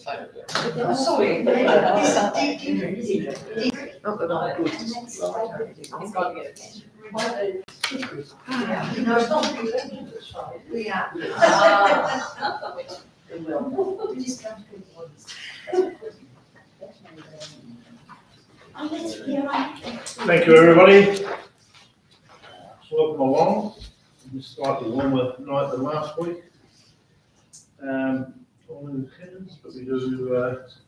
Sorry. Not that I'm good. It's got to get attention. No, it's not. We are. We will. We just come to good ones. Thank you, everybody. Welcome along. It's a slightly warmer night than last week. All in attendance, but we do. That's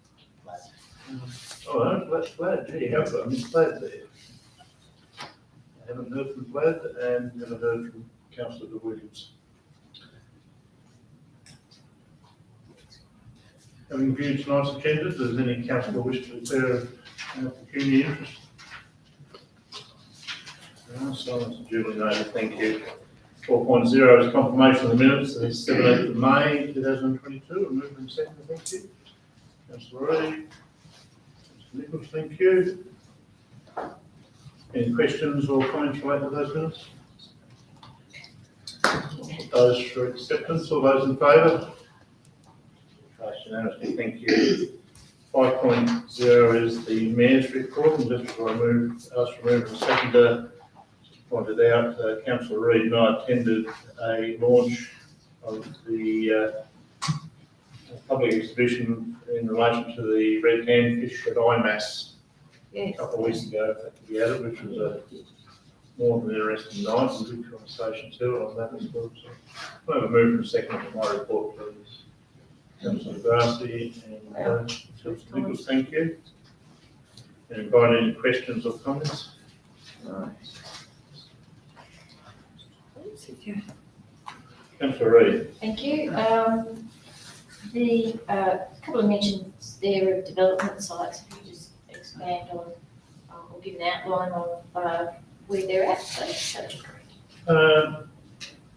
Vlad. Gee, how about Miss Vlad there? I haven't heard from Vlad and haven't heard from Councillor Williams. Having viewed tonight's agenda, does any councillor wish to declare an opportunity interest? Silence is duly noted, thank you. 4.0 is confirmation of the minutes of the 17th of May 2022. Moved and seconded, thank you. Councillor Reid. Mr Nichols, thank you. Any questions or comments related to those minutes? Those for acceptance, all those in favour? Passed unanimously, thank you. 5.0 is the Mayor's report, and just before I ask for move and seconder, pointed out, Councillor Reid and I attended a launch of the public exhibition in relation to the red handfish at IMAS a couple of weeks ago, that could be added, which was a more than interesting night, and good conversation too on that as well. So I have a move and second to my report, please. Councillor Grassi and Councillor Nichols, thank you. And invite any questions or comments. Councillor Reid. Thank you. The couple of mentions there of development sites, if you just expand on or give an outline on where they're at, please.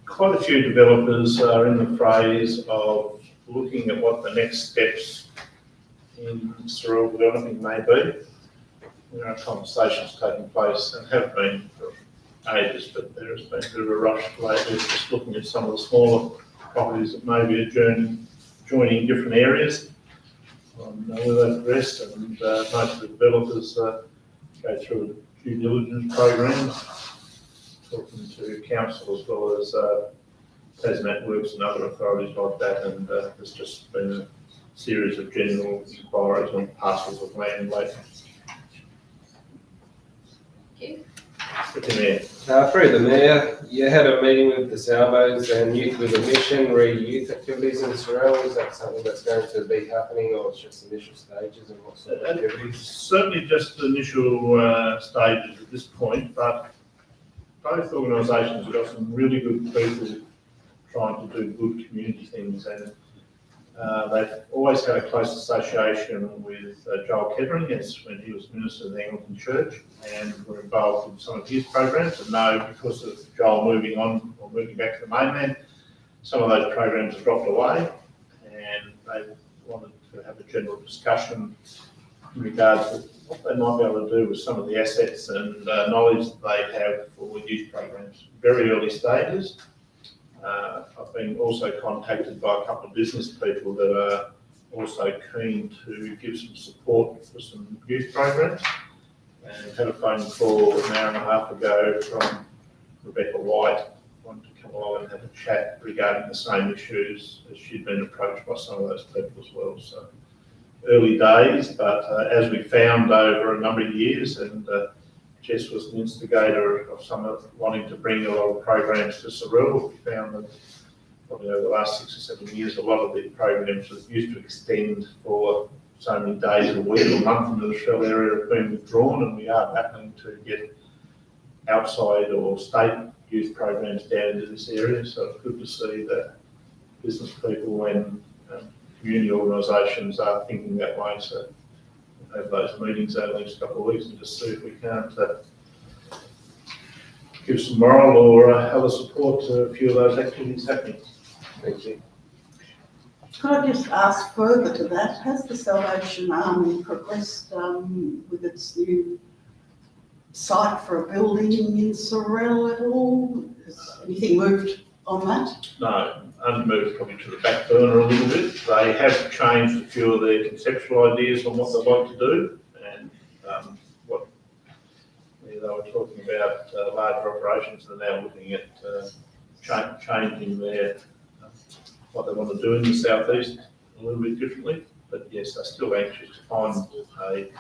Quite a few developers are in the phase of looking at what the next steps in Sorell developing may be. There are conversations taking place and have been for ages, but there has been a bit of a rush lately, just looking at some of the smaller properties that may be joining different areas on where they've progressed, and most of the developers go through a due diligence program, talking to council as well as Tasmanian Works and other authorities like that, and there's just been a series of general inquiries on parcels of land lately. Thank you. Through the Mayor, you had a meeting with the Salvos and Youth with a Mission, re-youth activities in Sorell. Is that something that's going to be happening, or it's just initial stages, and what sort of activities? Certainly just initial stages at this point, but both organisations have got some really good people trying to do good community things, and they've always had a close association with Joel Kettering, as when he was minister of the Anglican Church, and were involved in some of his programs. And now, because of Joel moving on or moving back to the mainland, some of those programs have dropped away, and they wanted to have a general discussion in regards to what they might be able to do with some of the assets and knowledge that they have for youth programs. Very early stages. I've been also contacted by a couple of business people that are also keen to give some support for some youth programs, and had a phone call an hour and a half ago from Rebecca White, wanting to come along and have a chat regarding the same issues, as she'd been approached by some of those people as well. So early days, but as we found over a number of years, and Jess was an instigator of some of wanting to bring a lot of programs to Sorell. We found that probably over the last 6 or 7 years, a lot of the programs that used to extend for so many days a week or month into the Sorell area have been withdrawn, and we are battling to get outside or state youth programs down into this area. So it's good to see that business people and community organisations are thinking that way. So we'll have those meetings over the next couple of weeks and just see if we can't give some moral or other support to a few of those activities happening. Thank you. Could I just ask further to that, has the Salvation Army progressed with its new site for a building in Sorell at all? Has anything moved on that? No, only moved probably to the back burner a little bit. They have changed a few of their conceptual ideas on what they'd like to do, and they were talking about larger operations. They're now looking at changing their what they want to do in the southeast a little bit differently. But yes, they're still anxious to find a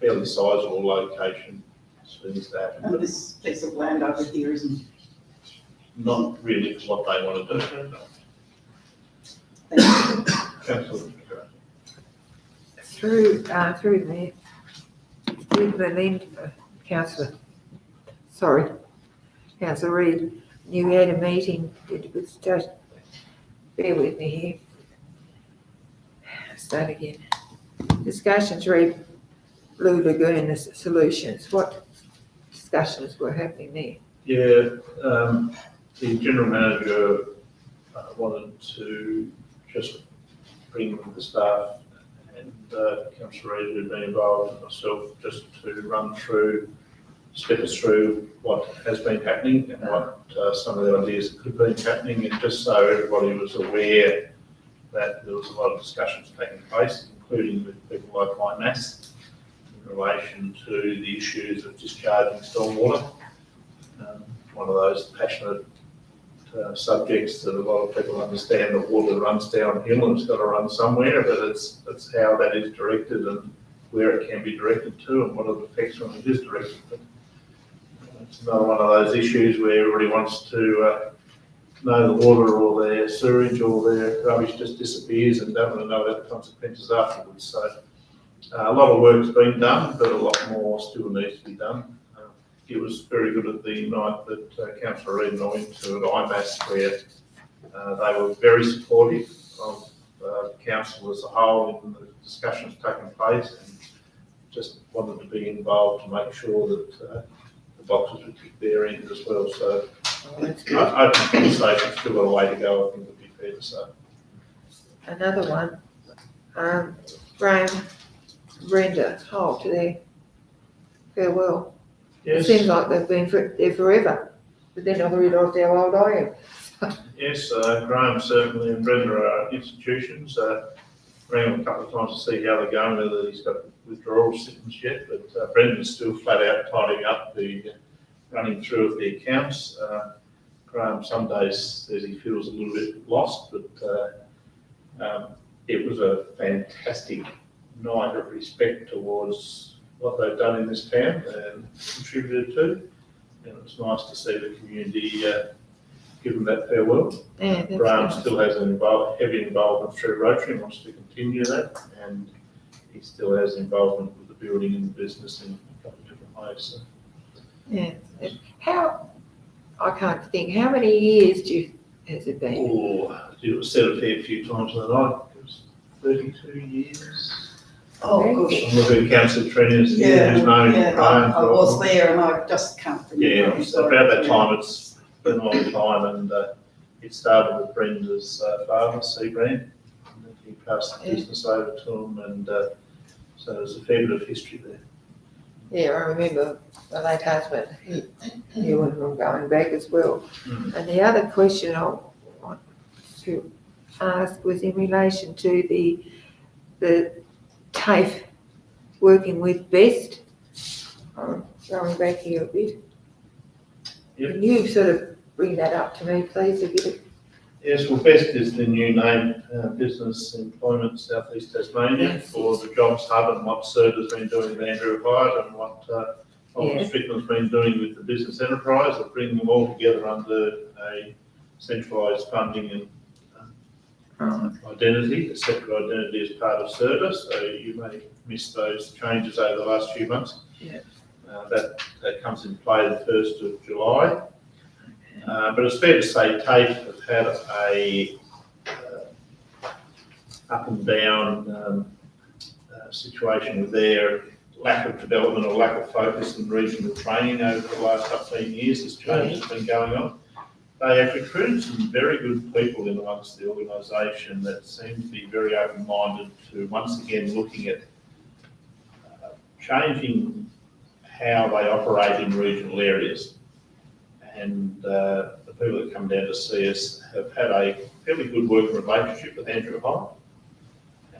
fairly sizable location for things to happen. And this piece of land over here isn't. Not really for what they want to do. No. Councillor. Through the mayor, with the Councillor Reid, you had a meeting, it was just, bear with me here. Start again. Discussions re Blue Lagoon solutions, what discussions were happening there? Yeah, the general manager wanted to just bring the staff and Councillor Reid, who'd been involved, and myself, just to step us through what has been happening and what some of the ideas that could have been happening, and just so everybody was aware that there was a lot of discussions taking place, including with people like IMAS, in relation to the issues of discharging stormwater. One of those passionate subjects that a lot of people understand that water runs downhill and it's got to run somewhere, but it's how that is directed and where it can be directed to and what are the effects when it is directed. But it's another one of those issues where everybody wants to know the water or their sewage or their rubbish just disappears and don't want to know about the consequences afterwards. So a lot of work's been done, but a lot more still needs to be done. It was very good at the night that Councillor Reid and I went to at IMAS, where they were very supportive of council as a whole in the discussions taking place, and just wanted to be involved to make sure that the boxes would tick their end as well. So open conversation, still got a way to go, I think would be fair to say. Another one, Graham, Brenda Holt, their farewell. Yes. It seems like they've been there forever, but then I've realised how old I am. Yes, Graham certainly and Brenda are institutions. Rang him a couple of times to see how they're going, whether he's got withdrawal symptoms yet, but Brenda's still flat out tidying up the running through of the accounts. Graham some days says he feels a little bit lost, but it was a fantastic night of respect towards what they've done in this town and contributed to. And it's nice to see the community give them that farewell. Yeah, that's Graham nice. still has an heavy involvement through Rotary and wants to continue that, and he still has involvement with the building and the business in a couple of different ways. So. Yeah. I can't think, how many years has it been? Oh, it was said a fair few times in the night. It was 32 years. Oh, gosh. I'm looking at Councillor Trenius, Yeah, who's known yeah, Graham I was there and I just can't remember. Yeah, I'm it's sorry. about that time. It's been a long time, and it started with Brenda's father, C. Brand. And he passed the business over to him, and so there's a fair bit of history there. Yeah, I remember the late husband, he went from going back as well. Mm. And the other question I want to ask was in relation to the TAFE working with BEST. Going back here a bit. Yep. Can you sort of bring that up to me, please, a bit? Yes, well, BEST is the new name, Business Employment South East Tasmania, Yes. for the Jobs Hub, and what CERT has been doing with Andrew Hyde, and what Office Strickland's been doing with the business enterprise, of bringing them all together under a centralised funding and identity, a separate identity as part of service. So you may have missed those changes over the last few months. Yeah. That comes in play the 1st of July. But it's fair to say TAFE have had a up and down situation with their lack of development or lack of focus in regional training over the last 15 years as change has been going on. They have recruited some very good people in amongst the organisation that seem to be very open-minded to once again looking at changing how they operate in regional areas. And the people that come down to see us have had a fairly good working relationship with Andrew High,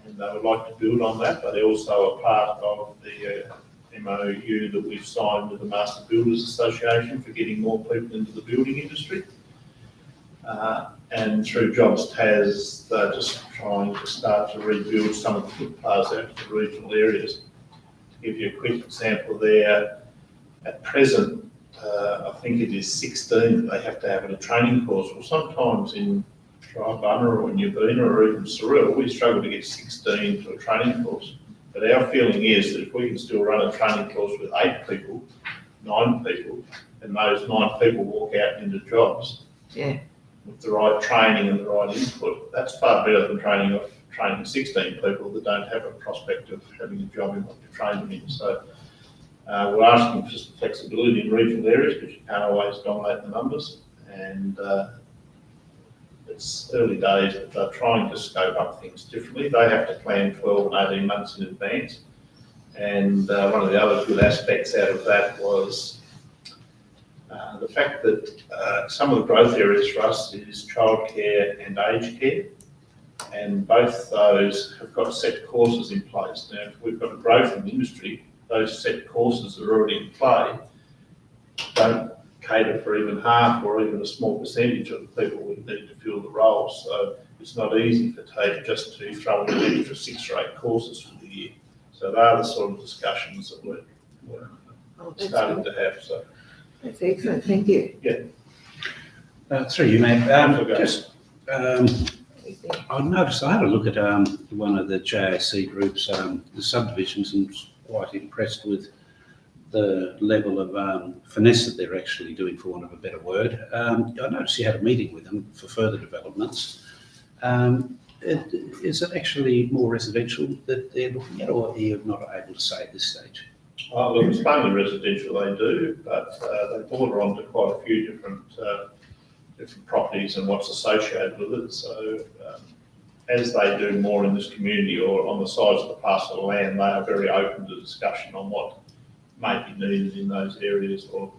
and they would like to build on that, but they're also a part of the MOU that we've signed with the Master Builders Association for getting more people into the building industry. And through Jobs Tas, they're just trying to start to rebuild some of the footpaths out to the regional areas. To give you a quick example there, at present, I think it is 16 that they have to have in a training course. Well, sometimes in Tribunna or Newbina or even Sorell, we struggle to get 16 to a training course. But our feeling is that if we can still run a training course with 8 people, 9 people, and those 9 people walk out into jobs Yeah. with the right training and the right input, that's far better than training 16 people that don't have a prospect of having a job in what you're training them in. So we're asking for some flexibility in regional areas because you can't always dominate the numbers. And it's early days, but they're trying to scope up things differently. They have to plan 12 and 18 months in advance. And one of the other good aspects out of that was the fact that some of the growth areas for us is childcare and aged care. And both those have got set courses in place. Now, if we've got a growth in the industry, those set courses that are already in play don't cater for even half or even a small percentage of the people we need to fill the roles. So it's not easy for TAFE just to throw in an extra 6 or 8 courses for the year. So they are the sort of discussions that we're starting to have. So That's excellent, thank you. Through you, ma'am. Okay. Just, I noticed, I had a look at one of the JAC groups, the subdivisions, and was quite impressed with the level of finesse that they're actually doing, for want of a better word. I noticed you had a meeting with them for further developments. Is it actually more residential that they're looking at, or are you not able to say at this stage? Oh, look, it's mainly residential they do, but they border onto quite a few different properties and what's associated with it. So as they do more in this community or on the sides of the parcel of land, they are very open to discussion on what may be needed in those areas, or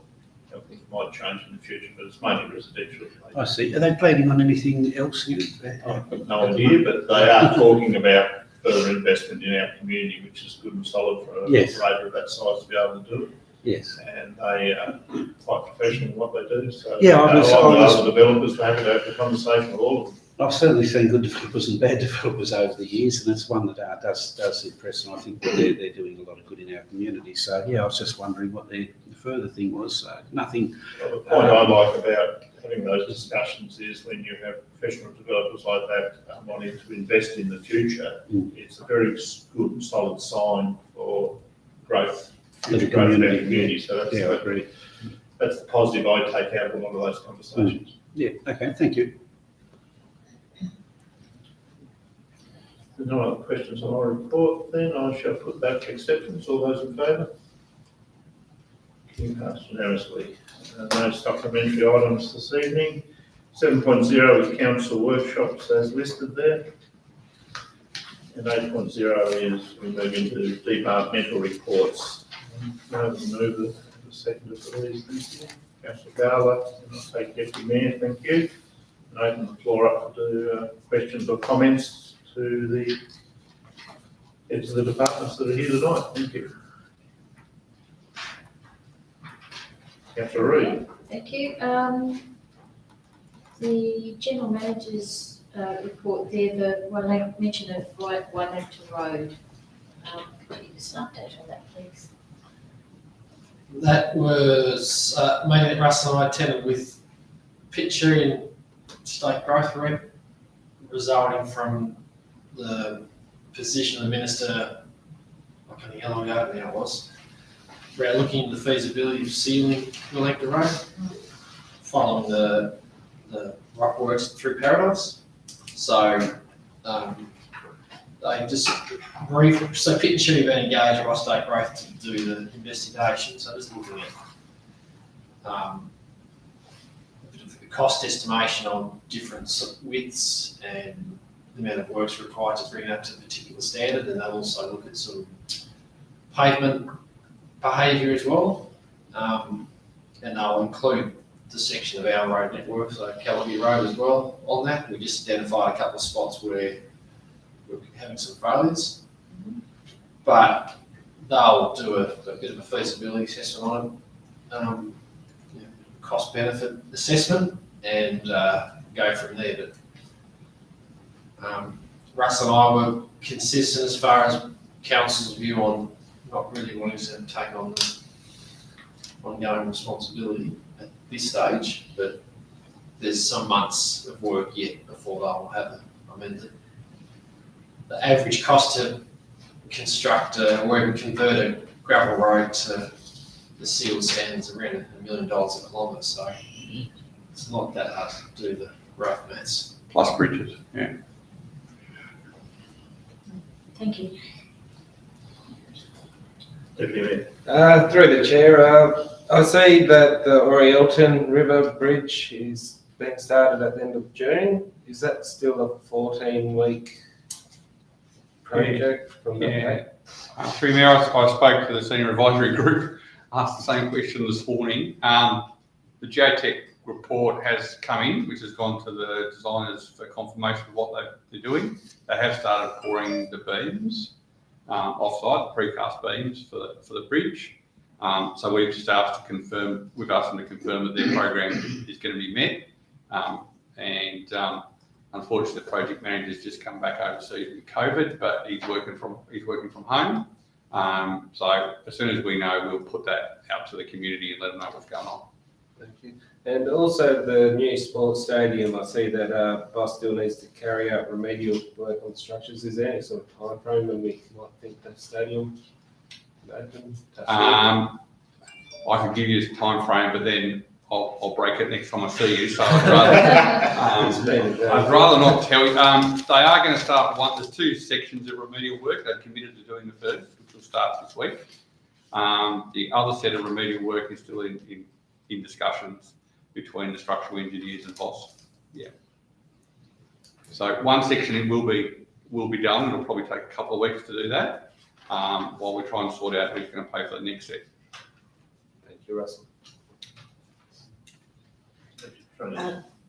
I think it might change in the future, but it's mainly residential. I see. Are they planning on anything else? I've got no idea, but they are talking about further investment in our community, which is good and solid for an operator of that size to be able to do it. Yes. And they are quite professional in what they do. So Yeah, I was other developers to have a conversation with all of them. I've certainly seen good developers and bad developers over the years, and it's one that does impress, and I think that they're doing a lot of good in our community. So yeah, I was just wondering what the further thing was. Nothing. Well, the point I like about having those discussions is when you have professional developers like that wanting to invest in the future, it's a very good and solid sign for growth, future growth of our community. So that's, I agree. That's the positive I take out of a lot of those conversations. Yeah. Okay. Thank you. There's no other questions on my report, then I shall put that to acceptance. All those in favour? Passed unanimously. No supplementary items this evening. 7.0 is council workshops as listed there. And 8.0 is we move into departmental reports. Move the second of these. Thank you. Councillor Gala, and I'll take Deputy Mayor, thank you. And open the floor up to questions or comments to the heads of the departments that are here tonight. Thank you. Councillor Reid. Thank you. The general manager's report there, the one I mentioned of Waimato Road. Could you just an update on that, please? That was mainly that Russ and I attended with picture in state growth rate, resulting from the position of the minister, I can't think how long ago now it was, about looking into the feasibility of sealing Elector Road, following the rock works through Paradise. So they just briefed, so Pit and Cherry have been engaged by state growth to do the investigation, so just looking at a bit of the cost estimation on different widths and the amount of works required to bring it up to a particular standard, and they'll also look at some pavement behaviour as well, and they'll include the section of our road network, so Callagher Road as well on that. We just identified a couple of spots where we're having some failures. But they'll do a bit of a feasibility assessment on it, cost benefit assessment, and go from there. But Russ and I were consistent as far as council's view on not really wanting to take on the ongoing responsibility at this stage, but there's some months of work yet before they'll have it. I mean, the average cost to construct or even convert a gravel road to the sealed sand is around $1 million a kilometre, so it's not that hard to do the rough maths. Plus bridges, yeah. Thank you. Deputy Through the chair, I see that the Orielton River Bridge is being started at the end of June. Is that still a 14-week project from that Yeah. date? Through Mayor, I spoke to the senior advisory group, asked the same question this morning. The geotech report has come in, which has gone to the designers for confirmation of what they're doing. They have started pouring the beams off-site, precast beams for the bridge. So we've just asked to confirm, we've asked them to confirm that their program is going to be met. Unfortunately, the project manager's just come back overseas with COVID, but he's working from home. So as soon as we know, we'll put that out to the community and let them know what's going on. Thank you. And also the new sports stadium, I see that BOS still needs to carry out remedial work on structures. Is there any sort of time frame when we might think that stadium will open? I could give you a time frame, but then I'll break it next time I see you. So I'd rather not tell you. They are going to start there's 2 sections of remedial work. They've committed to doing the first, which will start this week. The other set of remedial work is still in discussions between the structural engineers and BOS. Yeah. So one section will be done. It'll probably take a couple of weeks to do that, while we try and sort out who's going to pay for the next set. Thank you, Russell.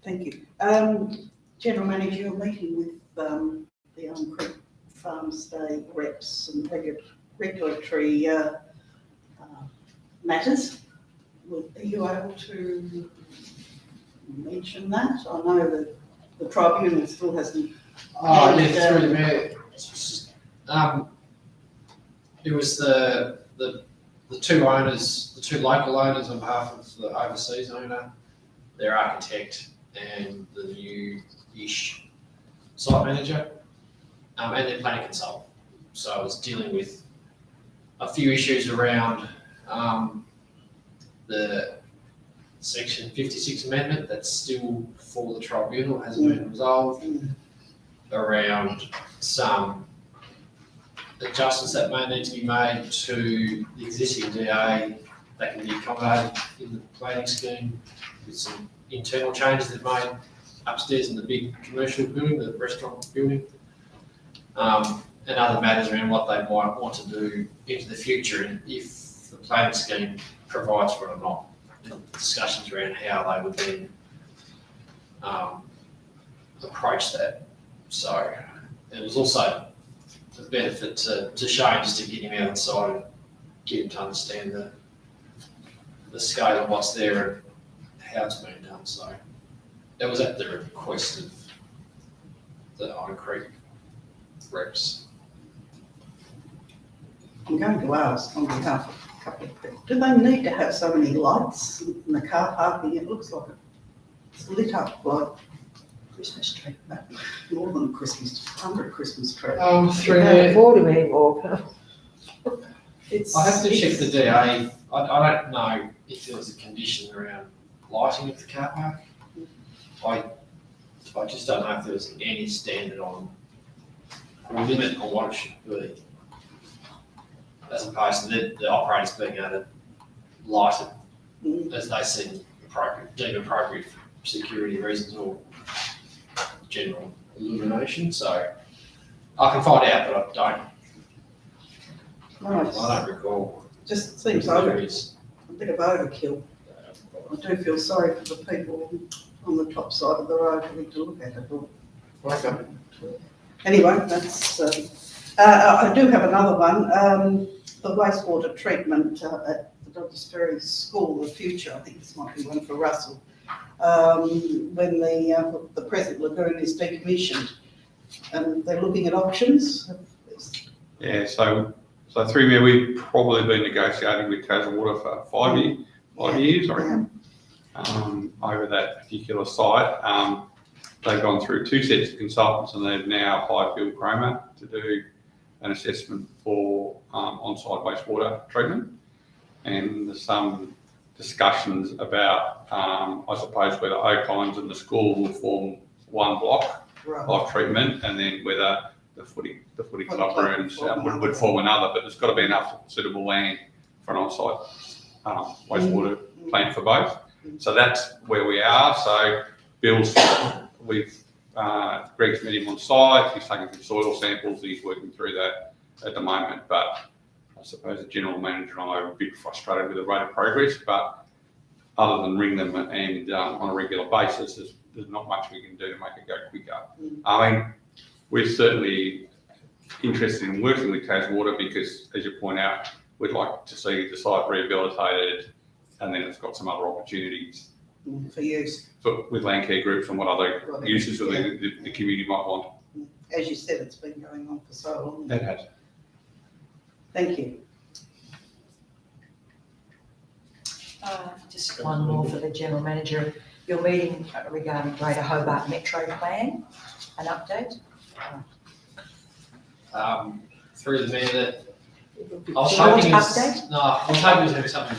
Thank you. General Manager, you're meeting with the Elm Creek Farm Stay reps and regulatory matters. Are you able to mention that? I know that the tribunal still hasn't. Oh, yeah, through the mayor. It was the 2 owners, the 2 local owners on behalf of the overseas owner, their architect, and the new-ish site manager, and their planning consultant. So I was dealing with a few issues around the Section 56 amendment that's still for the tribunal, hasn't been resolved, around some adjustments that may need to be made to the existing DA that can be accommodated in the planning scheme, with some internal changes that made upstairs in the big commercial building, the restaurant building, and other matters around what they might want to do into the future and if the planning scheme provides for it or not. And discussions around how they would then approach that. So it was also a benefit to Shane just to get him out inside and get him to understand the scale of what's there and how it's being done. So that was at the request of the Iron Creek reps. I'm going to ask on behalf of a couple of people, do they need to have so many lights in the car parking? It looks like it's lit up like Christmas tree, more than Christmas, 100 Christmas tree. Through Can't there, afford them anymore. It's, I have to check the DA. I don't know if there was a condition around lighting of the car park. I just don't know if there was any standard on limit on what it should be, as opposed to the operators being able to light it as they seem deem appropriate for security reasons or general illumination. So I can find out, but I don't recall. just seems whether over, it's a bit of overkill. I do feel sorry for the people on the top side of the road having to look at it all. Okay. Anyway, that's, I do have another one, the wastewater treatment at the Douglas Ferry School, the future, I think this might be one for Russell. When the present lagoon is decommissioned, and they're looking at options. Yeah, so through me, we've probably been negotiating with Tasmania for 5 years, I reckon, over that particular site. They've gone through 2 sets of consultants and they've now hired Bill Kramer to do an assessment for on-site wastewater treatment. And there's some discussions about, I suppose, whether O'Connors and the school will form one block of treatment, and then whether the footy club rooms would form another. But there's got to be enough suitable land for an on-site wastewater plant for both. So that's where we are. So Bill's, Greg's met him on site. He's taking some soil samples. He's working through that at the moment. But I suppose the general manager and I are a bit frustrated with the rate of progress. But other than ring them and on a regular basis, there's not much we can do to make it go quicker. I mean, we're certainly interested in working with Taswater because, as you point out, we'd like to see the site rehabilitated, and then it's got some other opportunities for use. with land care groups and what other uses of the community might want. As you said, it's been going on for so long. It has. Thank you. Just one more for the General Manager. Your meeting regarding Greater Hobart Metro Plan, an update? Through the mayor, that I was Short hoping update? I was hoping it was going to be something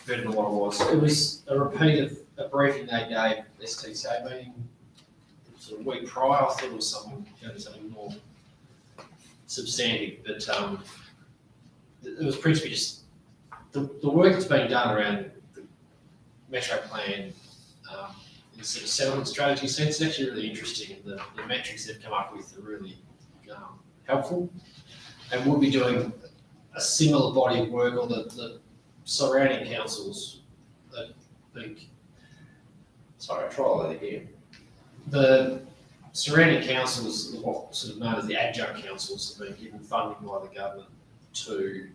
better than what it was. It was a repeat of a briefing they gave STCA meeting sort of week prior. I thought it was something more substantive, but it was principally just the work that's being done around the Metro Plan in sort of settlement strategy sense is actually really interesting, and the metrics they've come up with are really helpful. And we'll be doing a similar body of work, or the surrounding councils that sorry, I'll try all that again. The surrounding councils, what sort of known as the adjunct councils, have been given funding by the government to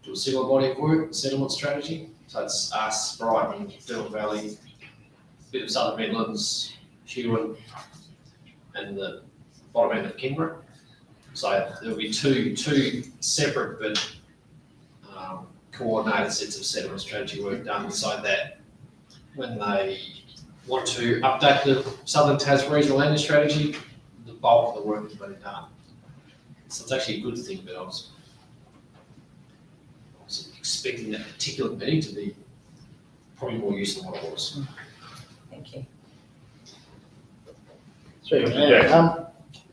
do a similar body of work, settlement strategy. So it's us, Brighton, Phillip Valley, a bit of Southern Midlands, Hewin, and the bottom end of Kingborough. So there'll be two separate but coordinated sets of settlement strategy work done, so that when they want to update the Southern Tas Regional Land Use Strategy, the bulk of the work has been done. So it's actually a good thing, but I was expecting that particular meeting to be probably more useful than what it was. Thank you.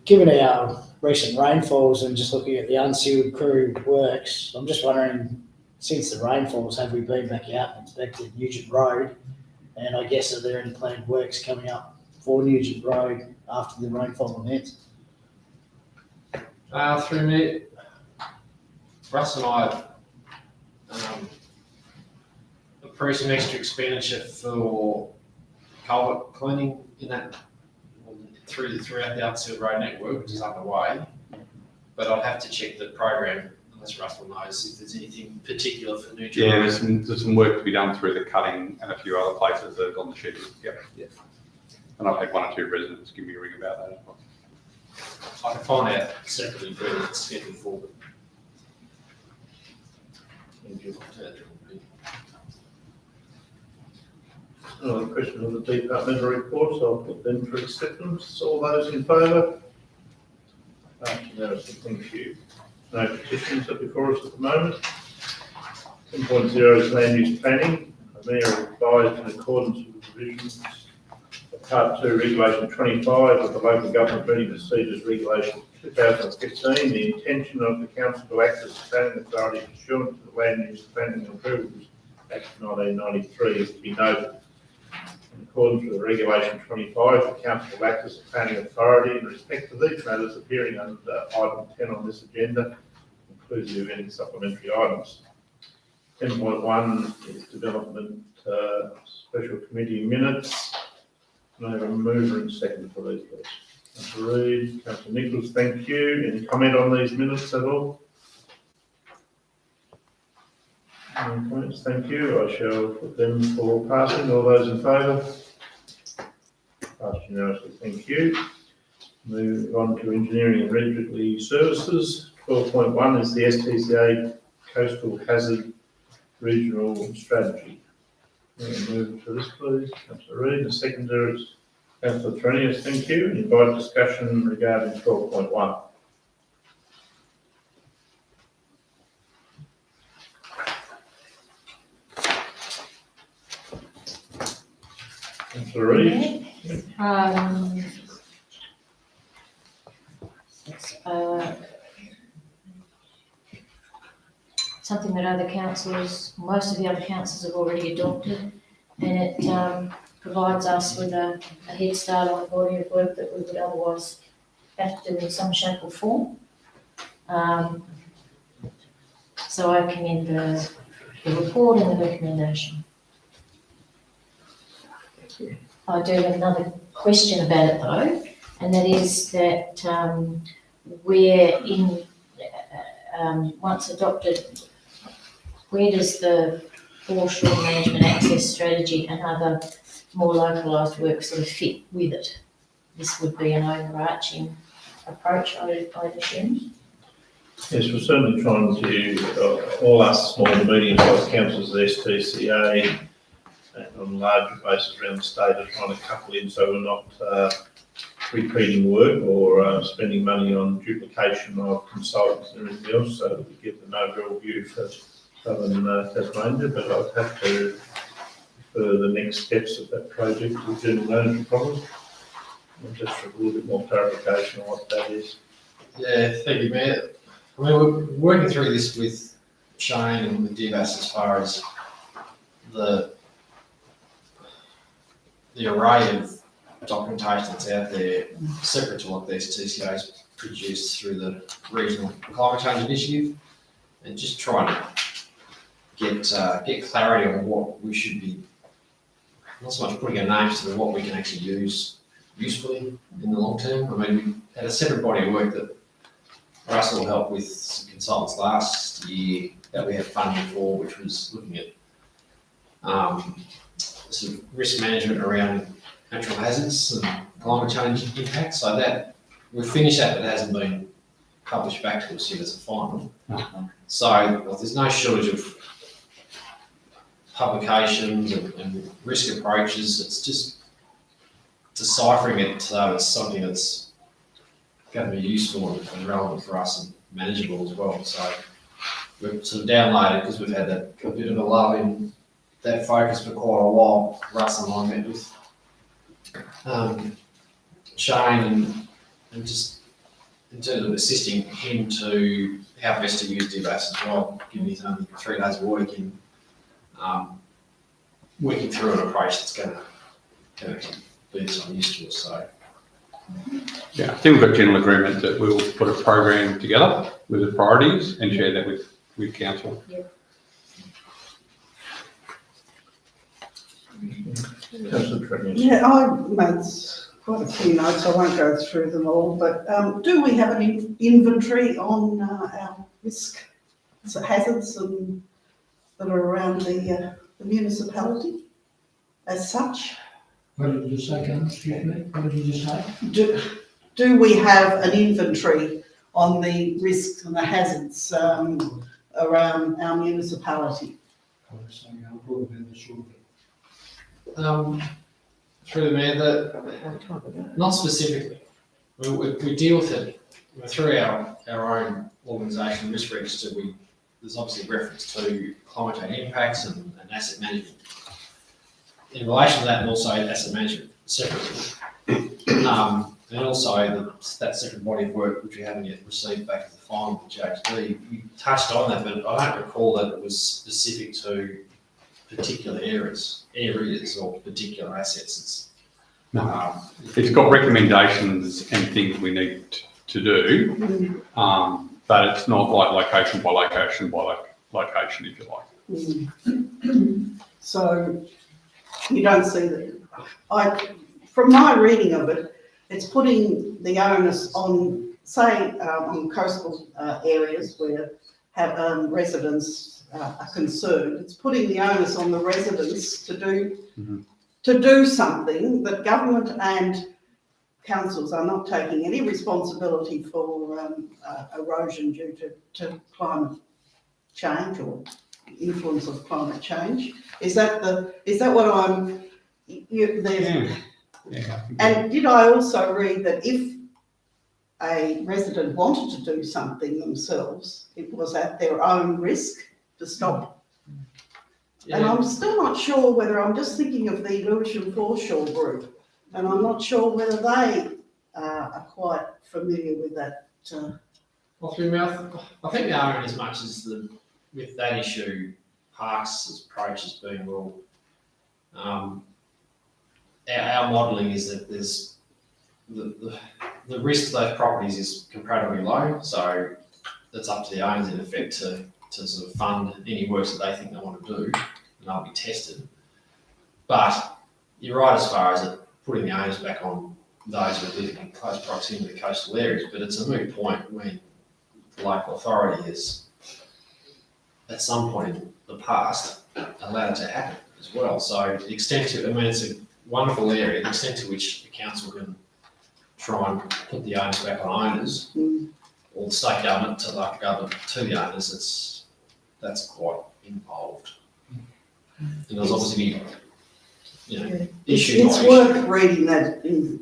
Given our recent rainfalls and just looking at the unsealed crew works, I'm just wondering, since the rainfalls, have we been back out and inspected Nugent Road? And I guess, are there any planned works coming up for Nugent Road after the rainfall events? Through me, Russ and I approved some extra expenditure for culvert cleaning in that throughout the unsealed road network, which is underway. But I'd have to check the program, unless Russell knows if there's anything particular for Nugent. Yeah, there's some work to be done through the cutting and a few other places that are on the schedule. Yep. Yeah. And I've had 1 or 2 residents give me a ring about that as well. I can find out separately whether it's scheduled for. Another question on the departmental reports, I'll put them for acceptance. All those in favour? Unanimous, thank you. No petitions are before us at the moment. 10.0 is land use planning. The Mayor advised in accordance with the provisions of Part 2 Regulation 25 of the Local Government Meeting Procedures Regulation 2015, the intention of the Council to act as planning authority pursuant to the Land Use Planning and Approvals Act 1993 is to be noted. In accordance with Regulation 25, the Council will act as a planning authority in respect of these matters appearing under item 10 on this agenda, inclusive of any supplementary items. 10.1 is development special committee minutes. Can I have a mover and second for these, please? Councillor Reid, Councillor Nichols, thank you. Any comment on these minutes at all? No comments, thank you. I shall put them for passing. All those in favour? Passed unanimously, thank you. Move on to engineering and regulatory services. 12.1 is the STCA Coastal Hazard Regional Strategy. Move to this, please. Councillor Reid. The seconder is Councillor Trenius, thank you. Invite discussion regarding 12.1. Councillor Reid. It's, something that other councillors, most of the other councillors have already adopted, and it provides us with a head start on a body of work that we would otherwise have to do in some shape or form. So I commend the report and the recommendation. I do have another question about it though, and that is that where in, once adopted, where does the foreshore management access strategy and other more localised work sort of fit with it? This would be an overarching approach, I'd assume. Yes, we're certainly trying to, all us small to medium-sized councils, the STCA, and on a larger basis around the state are trying to couple in so we're not repeating work or spending money on duplication of consultants and everything else, so that we get the overall view for Southern Tasmania. But I'd have to refer the next steps of that project to the General Manager problem, and just for a little bit more clarification on what that is. Yeah, thank you, Mayor. I mean, we're working through this with Shane and with DBAS as far as the array of documentation that's out there, separate to what these TCAs produced through the Regional Climate Change Initiative, and just trying to get clarity on what we should be, not so much putting a name to what we can actually use usefully in the long term. I mean, we had a separate body of work that Russell helped with some consultants last year that we had funding for, which was looking at sort of risk management around natural hazards and climate change impacts. So that we finished that, but it hasn't been published back to us yet as a final. So there's no shortage of publications and risk approaches. It's just deciphering it so it's something that's going to be useful and relevant for us and manageable as well. So we've sort of downloaded, because we've had a bit of a lull in that focus for quite a while. Russ and I met with Shane and just in terms of assisting him to how best to use DBAS as well, given he's only 3 days a week in working through an approach that's going to be of some use to us. So. Yeah, I think we've got general agreement that we'll put a program together with the priorities and share that with council. Yeah. Councillor Trenius. Yeah, I made quite a few notes. I won't go through them all, but do we have an inventory on our risk hazards and that are around the municipality as such? What did you say, Councillor? Excuse me? What did you just say? Do we have an inventory on the risks and the hazards around our municipality? I was saying, I'll put it in the short. Through the Mayor, not specifically. We deal with it through our own organisation risk register. There's obviously reference to climate change impacts and asset management. In relation to that, and also asset management separately, and also that second body of work which we haven't yet received back to the final with JHD. We touched on that, but I don't recall that it was specific to particular areas or particular assets. It's got recommendations and things we need to do, but it's not like location by location by location, if you like. So you don't see that. From my reading of it, it's putting the onus on, say, on coastal areas where residents are concerned. It's putting the onus on the residents to do something that government and councils are not taking any responsibility for erosion due to climate change or influence of climate change. Is that what I'm? And I also read that if a resident wanted to do something themselves, it was at their own risk to stop. And I'm still not sure whether, I'm just thinking of the Lewisham Foreshore group, and I'm not sure whether they are quite familiar with that. Well, through mouth, I think they are in as much as with that issue, Parks' approach has been, well, our modelling is that there's the risk to those properties is comparatively low, so it's up to the owners in effect to sort of fund any works that they think they want to do, and they'll be tested. But you're right as far as putting the owners back on those who are living in close proximity to coastal areas, but it's a moot point when the local authority has, at some point in the past, allowed it to happen as well. So the extent to, I mean, it's a wonderful area, the extent to which the council can try and put the owners back on owners, or the state government to local government to the owners, that's quite involved. And there's obviously, issue It's worth reading that in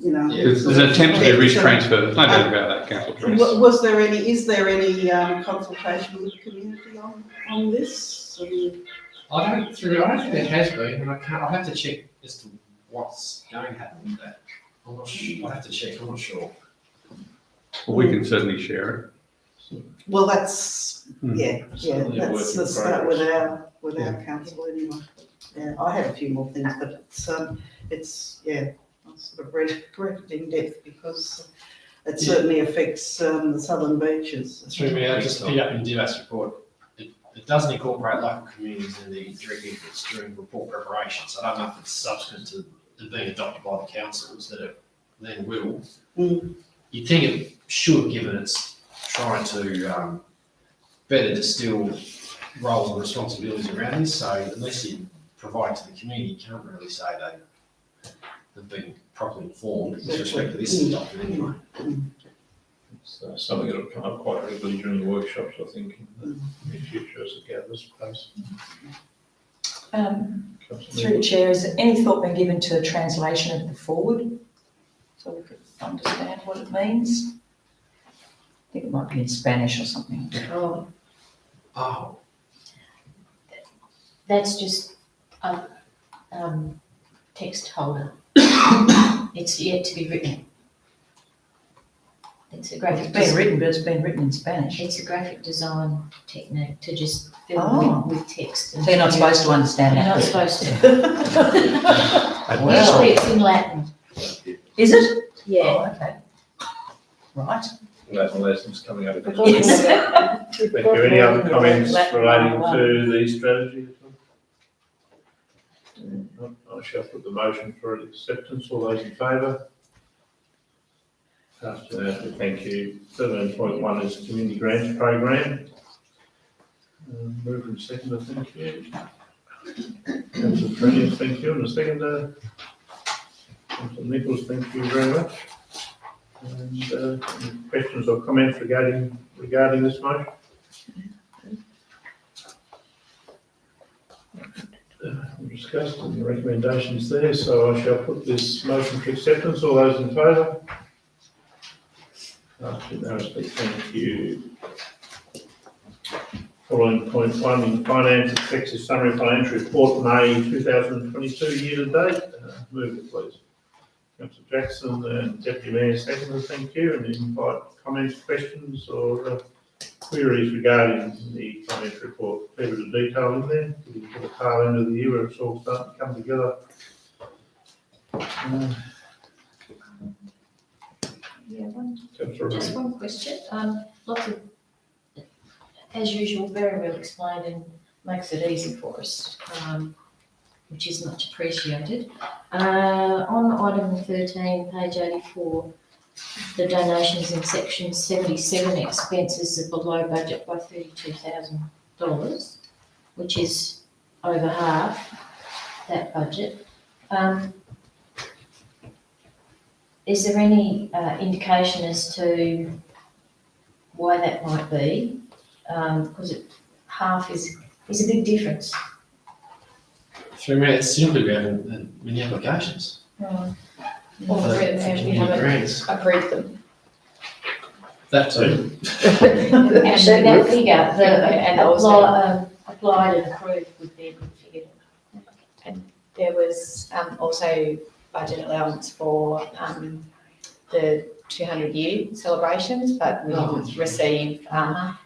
There's an attempt to do risk transfer, there's no doubt about that, Councillor Dress. Is there any consultation with the community on this? I don't think there has been, and I'll have to check as to what's going to happen with that. I'm not sure. I'll have to check. I'm not sure. Well, we can certainly share it. Well, that's that's the start with our council anyway. Yeah, I have a few more things, but I sort of read it in depth because it certainly affects the southern beaches. Through me, I just picked up in DIVAS report. It doesn't incorporate local communities in the direct inputs during report preparation. So I don't know if it's subsequent to it being adopted by the councils that it then will. You'd think it should, given it's trying to better distill roles and responsibilities around this. So unless you provide to the community, you can't really say they've been properly informed with respect to this document anyway. It's something that will come up quite regularly during the workshops, I think, in the future as it gathers pace. Through the chair, is any thought been given to a translation of the forward so we could understand what it means? I think it might be in Spanish or something. Oh. That's just a text holder. It's yet to be written. It's a graphic. It's been written, but it's been written in Spanish. It's a graphic design technique to just fill with text. So you're not supposed to understand You're that. not supposed to. Usually it's in Latin. Is it? Yeah. Oh, okay. Right. Latin lessons coming up. Yes. Thank you. Any other comments relating to the strategy? I shall put the motion for acceptance. All those in favour? Passed unanimously. Thank you. 13.1 is Community Grants Program. Move and second, thank you. Councillor Trenius, thank you. And the second, Councillor Nichols, thank you very much. And any questions or comments regarding this motion? Discussed and the recommendations there, so I shall put this motion for acceptance. All those in favour? Unanimously, thank you. Following point 1 in finance, effective summary financial report May 2022 year to date. Move it, please. Councillor Jackson and Deputy Mayor second, thank you. And invite comments, questions or queries regarding the financial report. A fair bit of detail in there. Getting to the tail end of the year where it's all starting to come together. Just one question. Lots of, as usual, very well explained and makes it easy for us, which is much appreciated. On item 13, page 84, the donations in section 77 expenses are below budget by $32,000, which is over half that budget. Is there any indication as to why that might be? Because half is a big difference. Through me, it's simply we haven't many applications. Or For we community haven't grants. approved them. That too. And that figure, And also- applied and approved would be a good figure. There was also budget allowance for the 200-year celebrations, but we didn't receive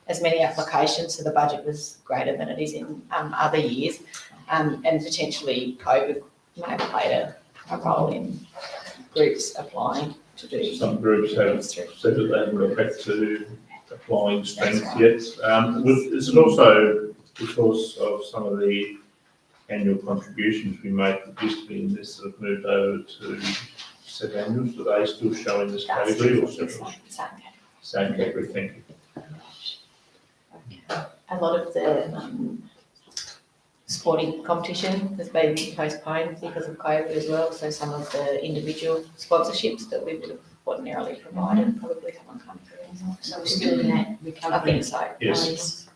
as many applications, so the budget was greater than it is in other years. And potentially COVID may have played a role in groups applying to do. Some groups have said that they haven't got back to applying strength yet. Is it also because of some of the annual contributions we make that used to be in this that have moved over to set annuals? Are they still showing this category or separate? Same category, thank you. A lot of the sporting competition has been postponed because of COVID as well, so some of the individual sponsorships that we would have ordinarily provided probably haven't come through. So we're still in that I recovery think so. Yes. phase.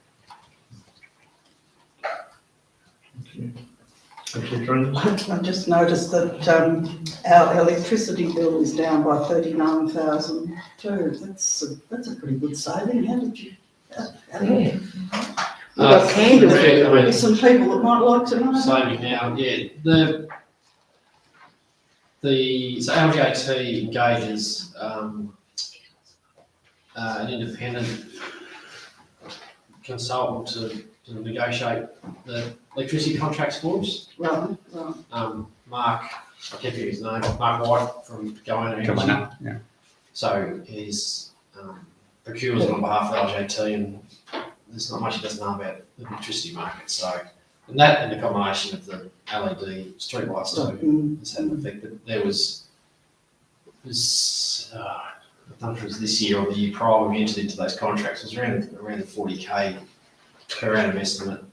Thank you. Councillor Trent? I just noticed that our electricity bill is down by 39,000 too. That's a pretty good saving. How did you? How did you? We've got candles. There's some people that might like to know. Saving now, yeah. So LGAT engages an independent consultant to negotiate the electricity contracts for us. Right. Mark, I can't think of his name, Mark White from Goanna Energy. Yeah. So he's procures on behalf of LGT, and there's not much he doesn't know about the electricity market. So, and that and the combination of the LED streetlights too has had an effect. But there was I don't know if it was this year or the year prior when we entered into those contracts, it was around the 40K per annum estimate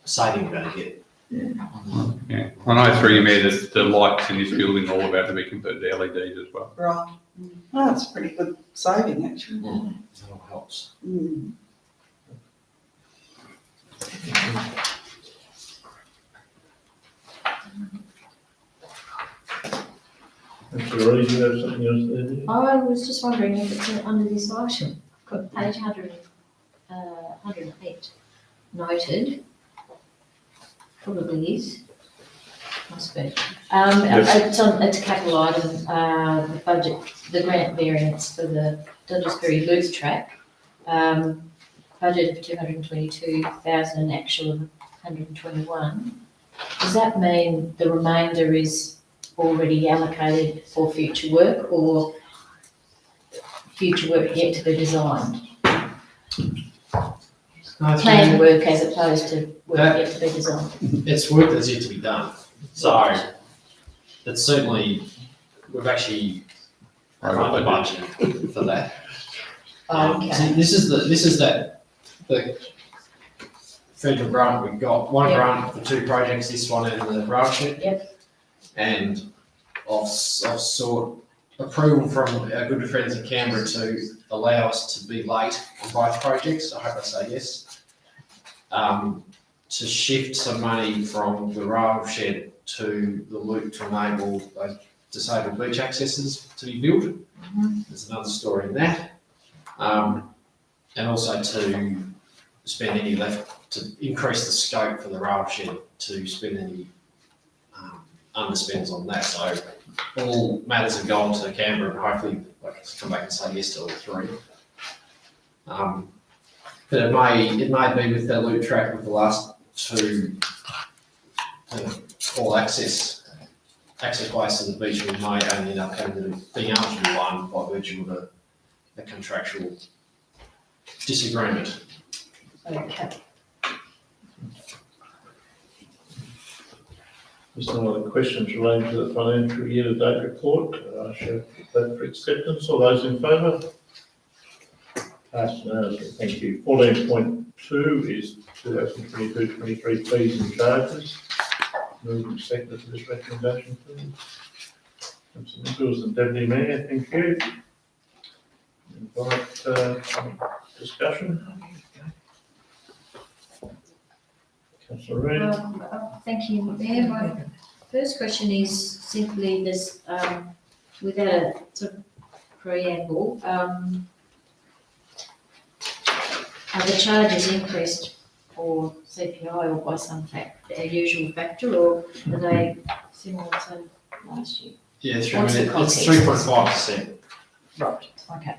saving we're going to get. Yeah, I know through you, Mayor, that the lights in this building are all about to be converted to LEDs as well. Right. Oh, that's a pretty good saving actually. That all helps. Mm. Councillor Reid, do you have something else there? I was just wondering if it's under this item, got page 108 noted. Probably is, must be. It's a capital item, the budget, the grant variance for the Dudlesbury Loop track. Budget of 222,000 and actual of 121. Does that mean the remainder is already allocated for future work or future work yet to be designed? Planned work as opposed to work yet to be designed. It's work that's yet to be done. So it's certainly, we've actually run the budget for that. Okay. See, this is the federal grant we've got. One Yep. grant for two projects, this one and the rail shed. Yep. And I've sought approval from our good friends in Canberra to allow us to be late on both projects. I hope they say yes. To shift some money from the rail shed to the loop to enable those disabled beach accesses to be built. There's another story in that. And also to spend any left, to increase the scope for the rail shed to spend any underspends on that. So all matters have gone to Canberra and hopefully I can come back and say yes to all three. But it may be with the loop track with the last two all access ways to the beach, we may only end up having to being able to do one by virtue of a contractual disagreement. Okay. There's no other questions relating to the financial year-to-date report. I shall put that for acceptance. All those in favour? Passed unanimously. Thank you. 14.2 is 2022-23 fees and charges. Move and second for this recommendation, please. Councillor Nichols and Deputy Mayor, thank you. Invite discussion. Councillor Reid. Thank you, Mayor. My first question is simply this, without a sort of preamble, are the charges increased for CPI or by some a usual factor, or are they similar to last year? Yeah, What's the it's context? 3.5%. Right, okay.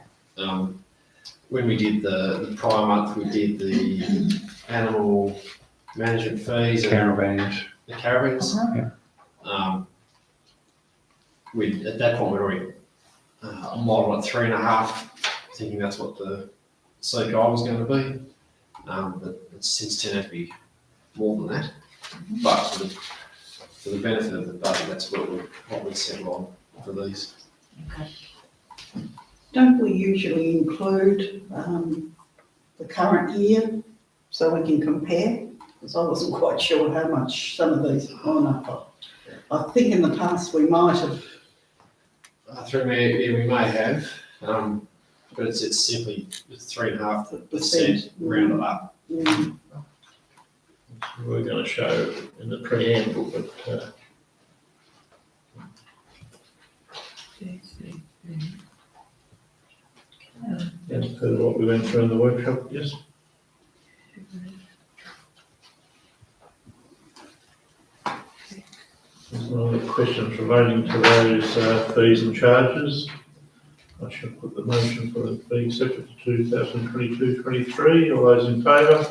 When we did the prior month, we did the animal management fees. Caravans. The caravans. At that point, we'd already modelled at 3.5, thinking that's what the CPI was going to be. But it's since turned out to be more than that. But for the benefit of the budget, that's what we settle on for these. Okay. Don't we usually include the current year so we can compare? Because I wasn't quite sure how much some of these have gone up. I think in the past we might have. We may have, but it's simply 3.5% rounded up. We're going to show in the preamble, but as per what we went through in the workshop, yes. There's no other questions relating to those fees and charges. I shall put the motion for the fee accepted to 2022-23. All those in favour?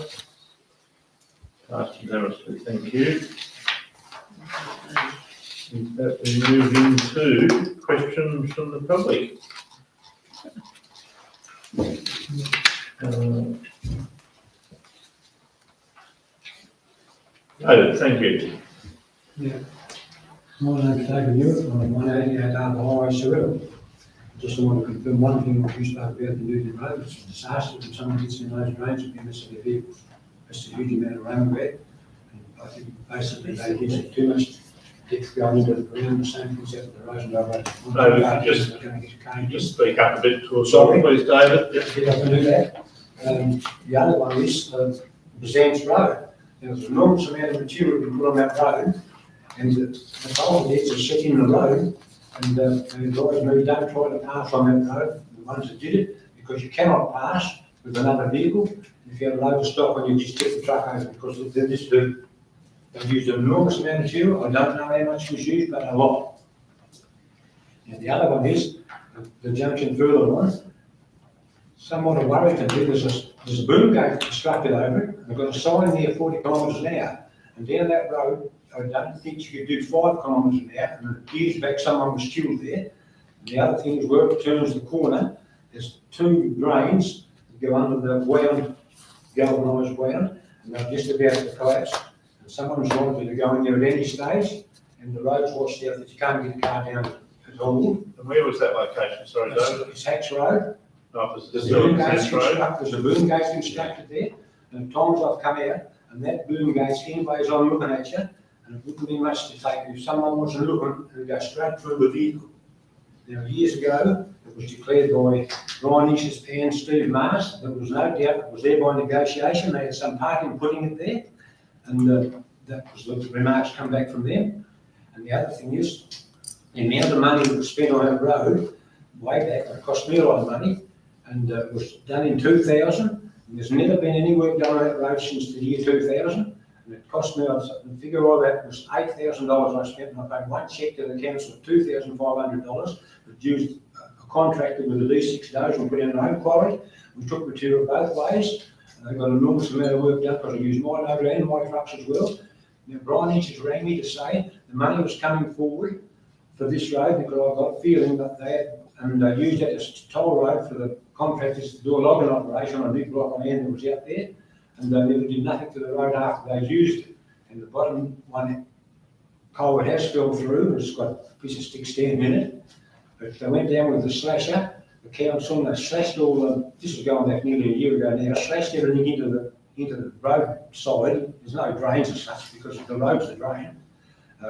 Passed unanimously. Thank you. With that, we move into questions from the public. David, thank you. Yeah. My name's David Newitt, I'm 188 Arthur Highway, Sorell. Just want to confirm one thing what you spoke about the Newton Road. It's a disaster when someone gets in those drains and gets their vehicles. It's a huge amount of rain wet. And I think basically they use too much depth going into the ground, the same things out of the road. Just speak up a bit to us, Sorry. please, David. Yep. If I can do that. The other one is the Zan's Road. There was an enormous amount of material being put on that road, and the culverts are set in the road, and the guys really don't try to pass on that road, the ones that did it, because you cannot pass with another vehicle. If you have a load of stock on, you just get the truck over, because they've used an enormous amount of material. I don't know how much was used, but a lot. And the other one is the junction further on. Somewhat of Warrington, there's a boom gate constructed over it. They've got a sign there 40 kilometres an hour. And down that road, I don't think you could do 5 kilometres an hour. And years back, someone was killed there. And the other thing is where it turns the corner, there's 2 drains that go under the wound, galvanised wound, and they're just about to collapse. And someone's likely to go in there at any stage, and the road's washed out that you can't get a car down at all. And where was that location? Sorry, David. It's Hacks Road. No, it There's was a boom the gate Test Road. there's a boom gate constructed there, and at times I've come out, and that boom gate's anyways on looking at you, and it wouldn't be much to take if someone wasn't looking and go straight through the vehicle. Now, years ago, it was declared by Ryan Ish's and Steve Mars, there was no doubt it was there by negotiation, they had some part in putting it there, and that was the remarks come back from them. And the other thing is, the amount of money that was spent on that road, way back, it cost me a lot of money, and it was done in 2000, and there's never been any work done on that road since the year 2000, and it cost me, the figure of that was $8,000 I spent, and I paid one cheque to the council of $2,500, but used a contractor with at least 6 days and put in their own quarry. We took material both ways, and they got an enormous amount of work done because I used my loader and my trucks as well. Now, Brian Inches rang me to say the money was coming forward for this road because I got a feeling that they had, and they used that as a toll road for the contractors to do a logging operation on a big block of land that was out there, and they never did nothing to the road after they used it. And the bottom one culvert has fell through, it's got a piece of stick standing in it. But they went down with the slasher, the council, they slashed all the, this is going back nearly a year ago now, slashed everything into the roadside. There's no drains as such because the road's a drain.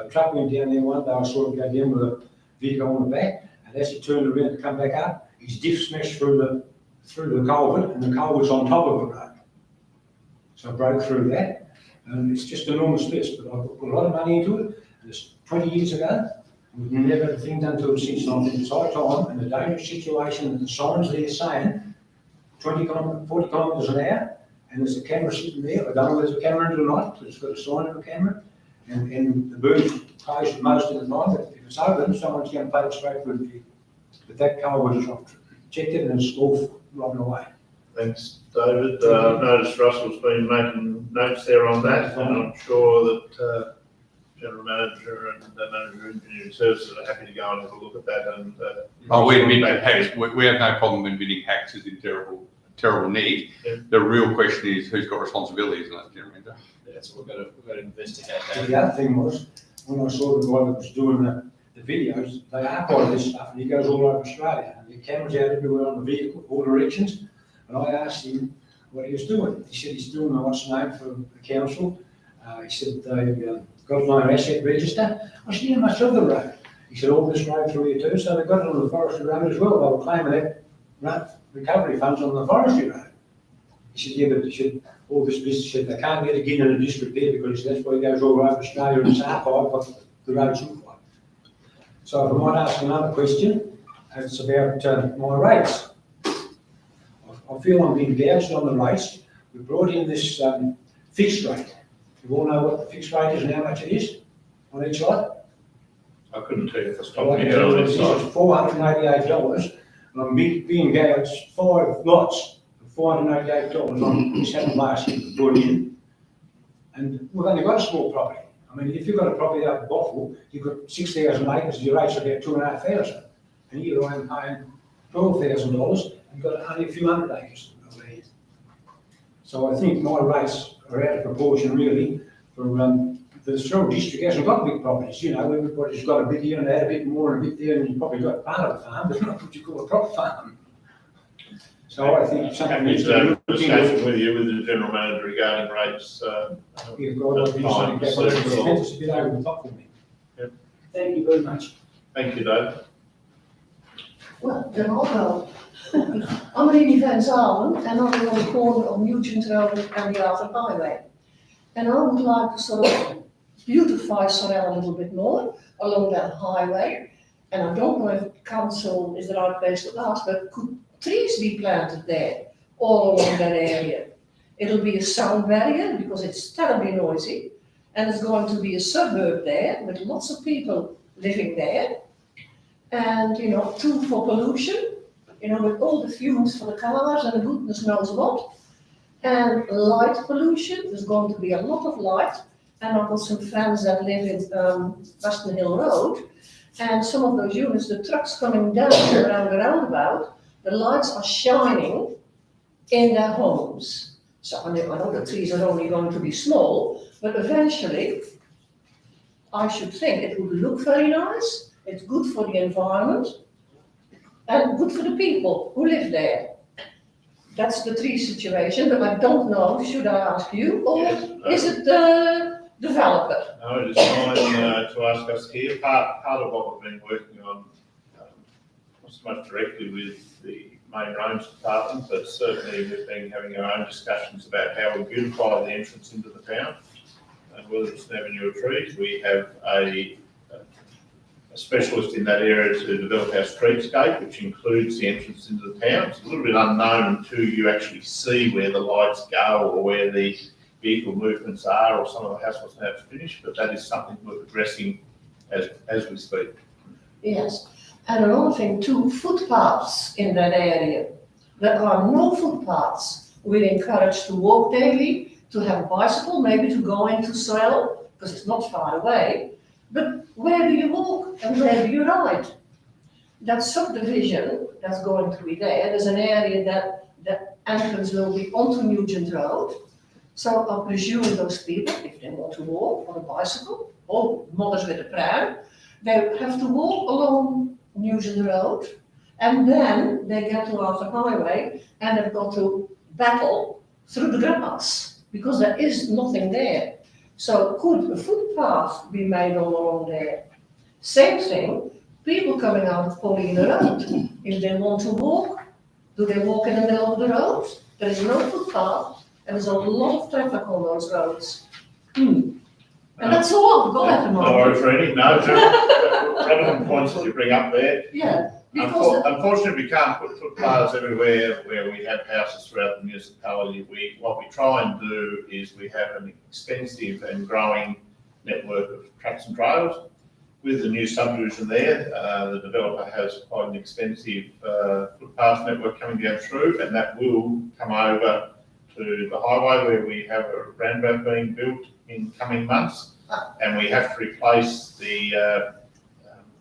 Truck went down there one day, I saw him go down with a vehicle on the back, and as he turned around to come back up, his diff smashed through the culvert, and the culvert's on top of the road. So I broke through that, and it's just an enormous mess, but I put a lot of money into it, and it's 20 years ago. We've never had a thing done to it since, and I think it's high time, and the dangerous situation that the signs there saying 40 kilometres an hour, and there's a camera sitting there. I don't know if there's a camera in it or not, but it's got a sign of a camera, and the bird's closed most of the time, but if it's open, someone's going to pay it straight for it. But that culvert is checked it and it's all rotting away. Thanks, David. I've noticed Russell's been making notes there on that, and I'm sure that General Manager and the Manager of Engineering Services are happy to go and have a look at that. And we admit that hacks. We have no problem admitting hacks is in terrible need. Yeah. The real question is who's got responsibility, isn't it, General Manager? That's what we've got to investigate that. The other thing was, when I saw the guy that was doing the videos, they archive this stuff, and he goes all over Australia, and the cameras out everywhere on the vehicle, all directions. And I asked him what he was doing. He said he's doing what's known for the council. He said they got it on an asset register. I said, yeah, much of the road. He said, all this road through here too, so they got it on the forestry road as well. They were claiming that recovery funds on the forestry road. He said, yeah, but he said, all this business, said they can't get again in a district there because that's why he goes all over Australia and it's archived what the roads look like. So if I might ask another question, it's about my rates. I feel I'm being gouged on the rates. We brought in this fixed rate. You all know what the fixed rate is and how much it is on each lot? I couldn't tell you if it's top of your head on this side. It's $488, and I'm being gouged 5 lots for $488 on this happened last year to put in. And we've only got a small property. I mean, if you've got a property out of Bothwell, you've got 6,000 acres, your rate's about 2,500. And here I'm paying $12,000, and you've got only a few hundred acres of land. So I think my rates are out of proportion really for the Sorell district hasn't got big properties, you know, everybody's got a bit here and they had a bit more and a bit there, and you've probably got part of the farm, but not what you call a crop farm. So I think something needs to be discussion with you, with the General Manager regarding rates. You've got to be something that's a bit over the top for me. Yep. Thank you very much. Thank you, Dave. Well, then I'll go. I'm Lady Van Zalen, and I'm on the corner of Nugent Road and the Arthur Highway. And I would like to sort of beautify Sorell a little bit more along that highway. And I don't know if council is the right place to ask, but could trees be planted there all along that area? It'll be a sound barrier because it's terribly noisy, and it's going to be a suburb there with lots of people living there. And, you know, too for pollution, you know, with all the fumes for the cars and goodness knows what. And light pollution, there's going to be a lot of light. And I've got some friends that live in Western Hill Road. And some of those units, the trucks coming down around the roundabout, the lights are shining in their homes. So I know the trees are only going to be small, but eventually, I should think it would look very nice. It's good for the environment and good for the people who live there. That's the tree situation, but I don't know, should I ask you, or is it the developer? No, it is fine to ask us here. Part of what we've been working on, not so much directly with the main roads department, but certainly we've been having our own discussions about how we beautify the entrance into the town, and whether it's an avenue of trees. We have a specialist in that area to develop our streetscape, which includes the entrance into the town. It's a little bit unknown until you actually see where the lights go or where the vehicle movements are, or some of the house wasn't half finished, but that is something we're addressing as we speak. Yes, and another thing too, footpaths in that area. There are no footpaths. We're encouraged to walk daily, to have a bicycle, maybe to go into Sorell, because it's not far away. But where do you walk and where do you ride? That subdivision that's going to be there, there's an area that the entrance will be onto Nugent Road, So I presume those people, if they want to walk on a bicycle, or mothers with a pram, they have to walk along Newton Road, and then they get to Arthur Highway, and they've got to battle through the grass, because there is nothing there. So could a footpath be made all along there? Same thing, people coming out of Paulina Road, if they want to walk, do they walk in the middle of the road? There is no footpath, and there's a lot of traffic on those roads. And that's all I've got at the No moment. worries, Randy. No, very relevant points that you bring up there. Yeah, because, Unfortunately, we can't put footpaths everywhere where we have houses throughout the municipality. What we try and do is we have an extensive and growing network of tracks and trails. With the new subdivision there, the developer has quite an extensive footpath network coming down through, and that will come over to the highway where we have a roundabout being built in coming months, and we have to replace we're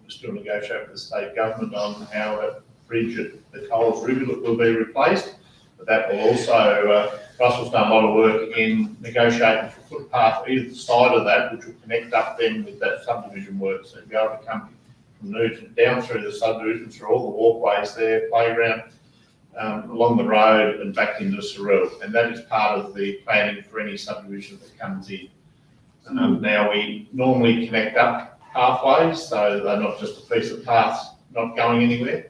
still negotiating with the state government on how that bridge at the Coles Rivulet will be replaced, but that will also, Russell's done a lot of work in negotiating for footpath either side of that, which will connect up then with that subdivision work, so you'll be able to come from Newton down through the subdivision, through all the walkways there, playground, along the road and back into Sorell, and that is part of the planning for any subdivision that comes in. Now we normally connect up pathways, so they're not just a piece of path not going anywhere.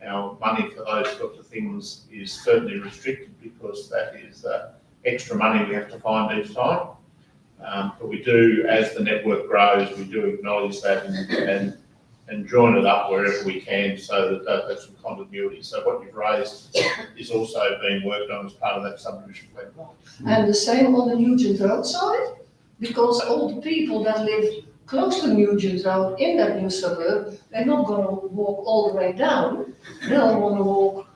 Our money for those sorts of things is certainly restricted because that is extra money we have to find each time. But we do, as the network grows, we do acknowledge that and join it up wherever we can so that that's some continuity. So what you've raised is also being worked on as part of that subdivision plan. and the same on the Nugent Road side, because all the people that live close to Nugent Road in that new suburb, they're not gonna walk all the way down, they'll wanna walk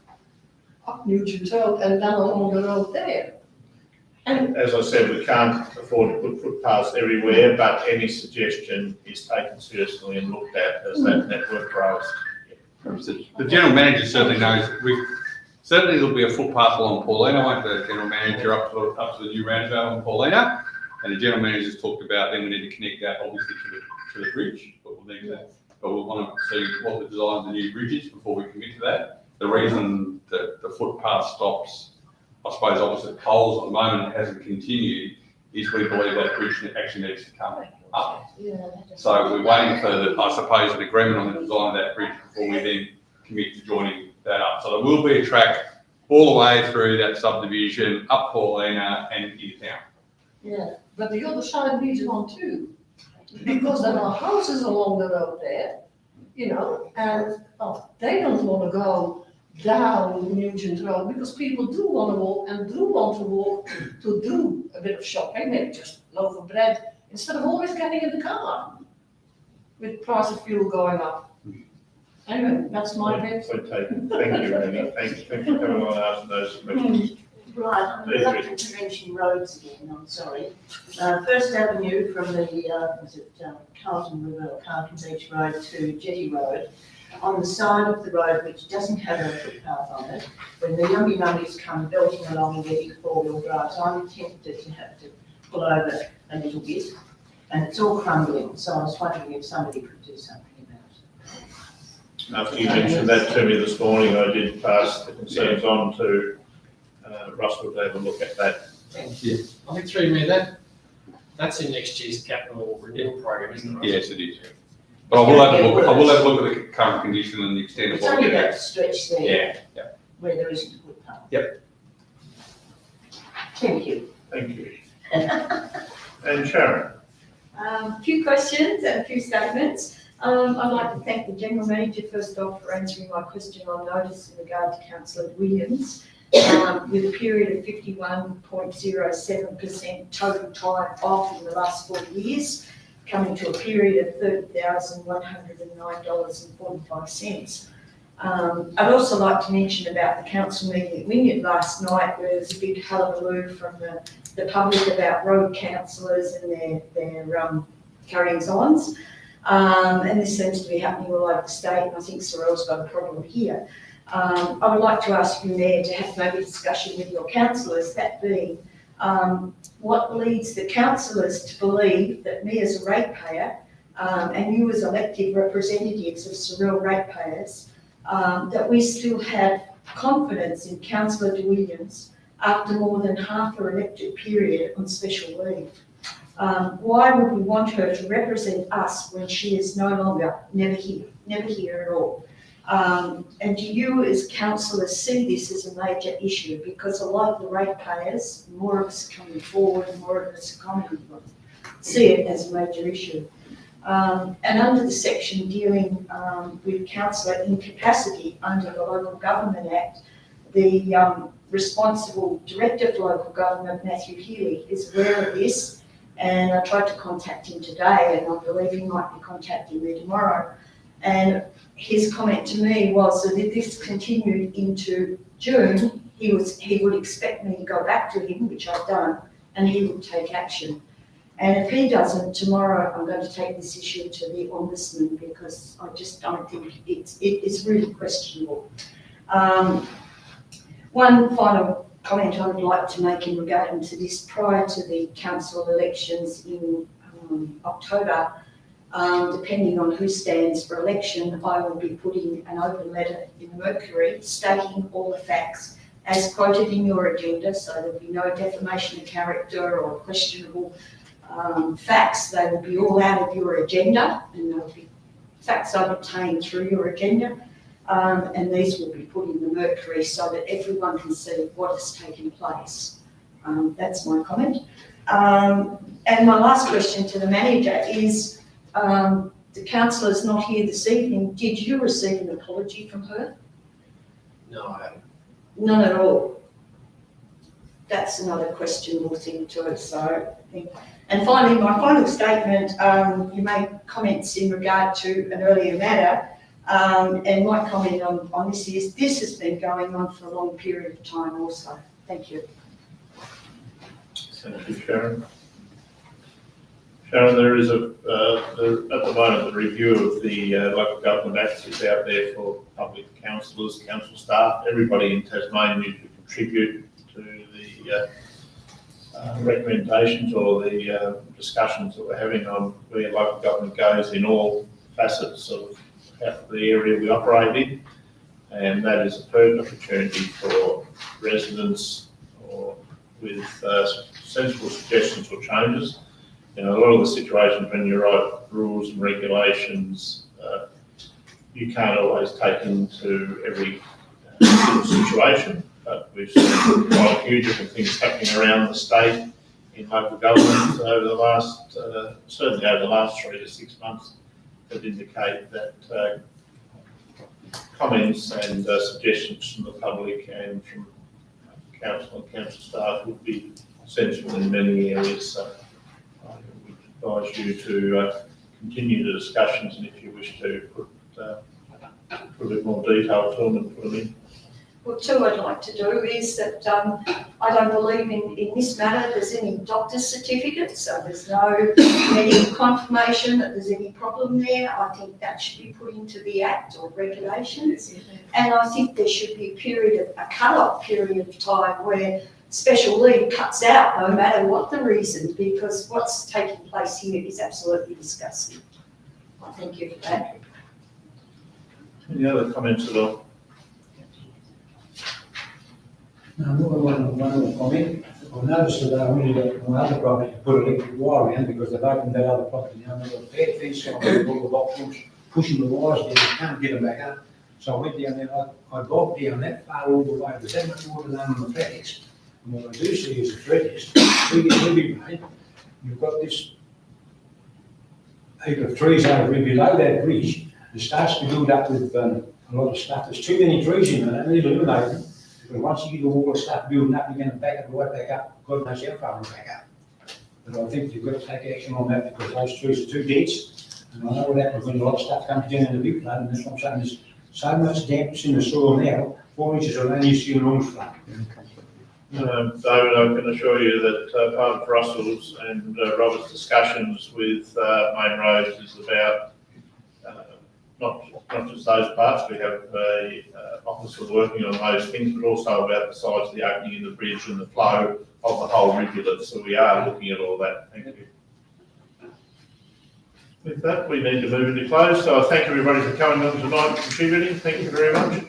up Nugent Road and down along the road there. And As I said, we can't afford to put footpaths everywhere, but any suggestion is taken seriously and looked at as that network grows. The general manager certainly knows, certainly there'll be a footpath along Paulina, won't the general manager up to the new roundabout on Paulina? And the general manager's talked about, then we need to connect that obviously to the bridge, but we'll want to see what the design of the new bridge is before we commit to that. The reason that the footpath stops, I suppose, opposite Coles at the moment, hasn't continued, is we believe that bridge actually needs to come up. So we're waiting for, I suppose, an agreement on the design of that bridge before we then commit to joining that up. So there will be a track all the way through that subdivision, up Paulina and into town. yeah, but the other side needs one too, because there are houses along the road there, you know, and they don't wanna go down Nugent Road, because people do wanna walk and do want to walk to do a bit of shopping, maybe just a loaf of bread, instead of always getting in the car with price of fuel going up. Anyway, that's my bit. So taken. Thank you, Randy. Thank you for coming on and asking those questions. Right, I'm reluctant to mention roads again, I'm sorry. First Avenue from the, Carlton River, or Carlton Beach Road to Jetty Road, on the side of the road which doesn't have a footpath on it, when the yummy mummies come belting along in their big four-wheel drives, I'm tempted to have to pull over a little bit, and it's all crumbling, so I was wondering if somebody could do something about it. After you mentioned that to me this morning, I did pass the concerns on to Russell to have a look at that. I think through me, that's in next year's capital renewal program, isn't it? Russell? Yes, it is. But I will have a look at the current condition and the extent of It's what only we that have. stretch there Yeah. where there isn't a footpath. Yep. Thank you. Thank you. And Sharon? A few questions and a few statements. I'd like to thank the General Manager first off for answering my question on notice in regard to Councillor Williams. With a period of 51.07% total time off in the last 4 years, coming to a period of $30,109.45. I'd also like to mention about the council meeting at Wynyard last night, where there was a big hullabaloo from the public about road councillors and their carryings-ons. And this seems to be happening all over the state, and I think Sorell's got a problem here. I would like to ask you, Mayor, to have maybe a discussion with your councillors, that being, What leads the councillors to believe that me as a ratepayer, and you as elected representatives of Sorell ratepayers, that we still have confidence in Councillor de Williams after more than half her elected period on special leave? Why would we want her to represent us when she is no longer never here at all? And do you as councillors see this as a major issue? Because a lot of the ratepayers, more of us coming forward and more of us commenting on it, see it as a major issue. And under the section dealing with councillor incapacity under the Local Government Act, the responsible Director for Local Government, Matthew Healy, is aware of this, and I tried to contact him today, and I believe he might be contacting me tomorrow. And his comment to me was that if this continued into June, he would expect me to go back to him, which I've done, and he would take action. And if he doesn't, tomorrow I'm going to take this issue to the Ombudsman, because I just don't think it's really questionable. One final comment I would like to make in regard to this: prior to the council elections in October, depending on who stands for election, I will be putting an open letter in the Mercury stating all the facts as quoted in your agenda, so there'll be no defamation of character or questionable facts. They will be all out of your agenda, and they'll be facts I've obtained through your agenda, and these will be put in the Mercury so that everyone can see what has taken place. That's my comment. And my last question to the manager is, the councillor's not here this evening. Did you receive an apology from her? No, I haven't. None at all. That's another questionable thing to it. So, and finally, my final statement, you made comments in regard to an earlier matter, and my comment on this is, this has been going on for a long period of time also. Thank you. Thank you, Sharon. Sharon, there is at the moment, the review of the Local Government Act is out there for public councillors, council staff, everybody in Tasmania to contribute to the recommendations or the discussions that we're having on where local government goes in all facets of the area we operate in. And that is a perfect opportunity for residents or with sensible suggestions or changes. You know, a lot of the situations when you write rules and regulations, you can't always take into every situation, but we've seen quite a few different things happening around the state in local government over the last, certainly over the last 3 to 6 months, that indicate that comments and suggestions from the public and from council and council staff would be sensible in many areas. So I would advise you to continue the discussions, and if you wish to put a bit more detail to them and put them in. Well, too, I'd like to do is that I don't believe in this matter there's any doctor's certificate, so there's no medical confirmation that there's any problem there. I think that should be put into the Act or regulations. And I think there should be a cut-off period of time where special leave cuts out no matter what the reason, because what's taking place here is absolutely disgusting. I thank you for that. Any other comments at all? One more comment. I noticed that I wanted my other property to put electric wire in because they've opened that other property now. They've got a fair fence on all the boxes, pushing the wires down, you can't get them back up. So I went down there, I got down that far all the way, there's that much water down on the tracks. And what I do see is a trees, heavy rain, you've got this heap of trees over below that bridge. It starts to build up with a lot of stuff. There's too many trees in there, they need eliminating. But once you get the water start building up, you're going to back it right back up. God knows how far it'll back up. But I think you've got to take action on that because those trees are too dense. And I know what happens when a lot of stuff comes down in the big flood, and that's what I'm saying, there's so much dampness in the soil now, 4 inches of rain, you see an enormous flood. David, I can assure you that part of Russell's and Robert's discussions with Main Roads is about not just those parts, we have a officer working on those things, but also about the size of the opening in the bridge and the flow of the whole rivulet. So we are looking at all that. Thank you. With that, we need to move into close. So I thank everybody for coming on tonight and contributing. Thank you very much.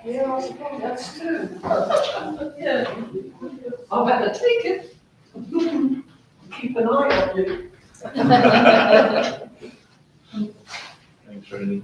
Yeah, I suppose that's true. Yeah. I've had a ticket. Keep an eye on you. Thanks, Randy.